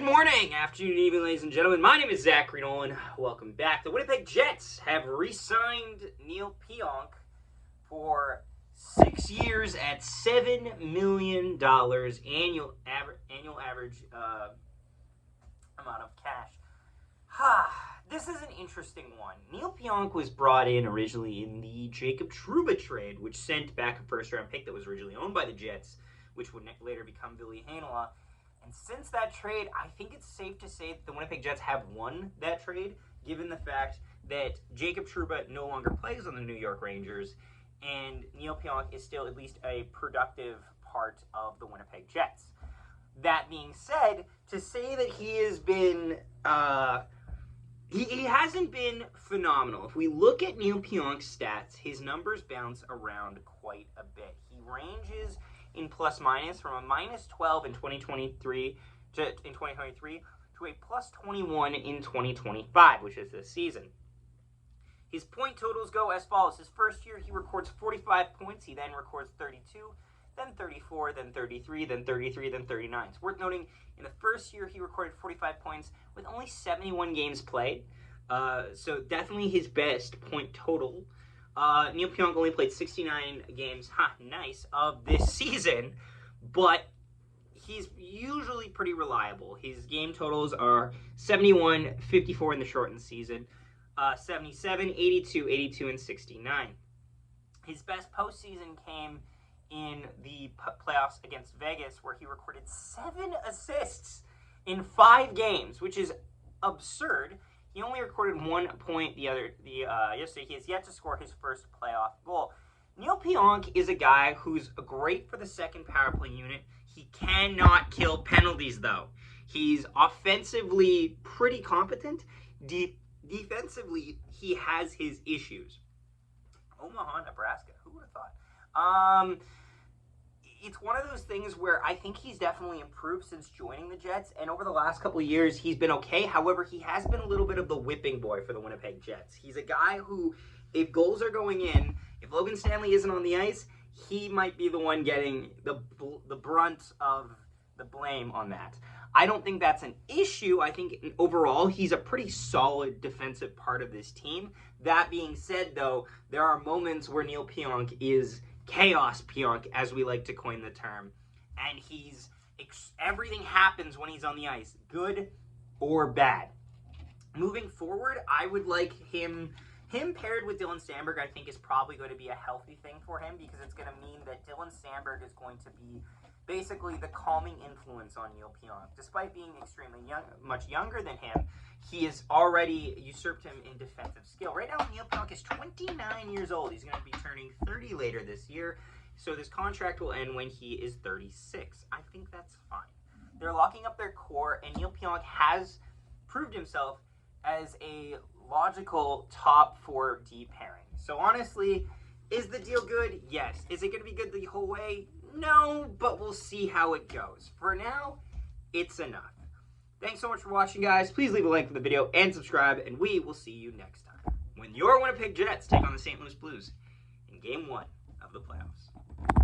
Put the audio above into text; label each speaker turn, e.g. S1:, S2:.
S1: Good morning, afternoon, evening, ladies and gentlemen. My name is Zachary Nolan. Welcome back. The Winnipeg Jets have re-signed Neal Pionk for 6 years at $7 million annual average amount of cash. This is an interesting one. Neal Pionk was brought in originally in the Jacob Trouba trade, which sent back a first-round pick that was originally owned by the Jets, which would later become Ville Heinola. And since that trade, I think it's safe to say that the Winnipeg Jets have won that trade, given the fact that Jacob Trouba no longer plays on the New York Rangers, and Neal Pionk is still at least a productive part of the Winnipeg Jets. That being said, to say that he has been, he hasn't been phenomenal. If we look at Neal Pionk's stats, his numbers bounce around quite a bit. He ranges in plus minus from a minus 12 in 2023 to a plus 21 in 2025, which is this season. His point totals go as follows. His first year, he records 45 points. He then records 32, then 34, then 33, then 33, then 39. It's worth noting, in the first year, he recorded 45 points with only 71 games played. So definitely his best point total. Neal Pionk only played 69 games, nice, of this season, but he's usually pretty reliable. His game totals are 71, 54 in the shortened season, 77, 82, 82, and 69. His best postseason came in the playoffs against Vegas, where he recorded 7 assists in 5 games, which is absurd. He only recorded 1 point yesterday. He has yet to score his first playoff goal. Neal Pionk is a guy who's great for the second power play unit. He cannot kill penalties, though. He's offensively pretty competent. Defensively, he has his issues. Omaha, Nebraska. Who would have thought? It's one of those things where I think he's definitely improved since joining the Jets, and over the last couple of years, he's been okay. However, he has been a little bit of the whipping boy for the Winnipeg Jets. He's a guy who, if goals are going in, if Logan Stanley isn't on the ice, he might be the one getting the brunt of the blame on that. I don't think that's an issue. I think overall, he's a pretty solid defensive part of this team. That being said, though, there are moments where Neal Pionk is Chaos Pionk, as we like to coin the term, and everything happens when he's on the ice, good or bad. Moving forward, I would like him paired with Dylan Samberg. I think is probably going to be a healthy thing for him, because it's going to mean that Dylan Samberg is going to be basically the calming influence on Neal Pionk. Despite being extremely much younger than him, he has already usurped him in defensive skill. Right now, Neal Pionk is 29 years old. He's going to be turning 30 later this year, so this contract will end when he is 36. I think that's fine. They're locking up their core, and Neal Pionk has proved himself as a logical top 4D pairing. So honestly, is the deal good? Yes. Is it going to be good the whole way? No, but we'll see how it goes. For now, it's enough. Thanks so much for watching, guys. Please leave a like for the video and subscribe, and we will see you next time when your Winnipeg Jets take on the St. Louis Blues in Game 1 of the playoffs.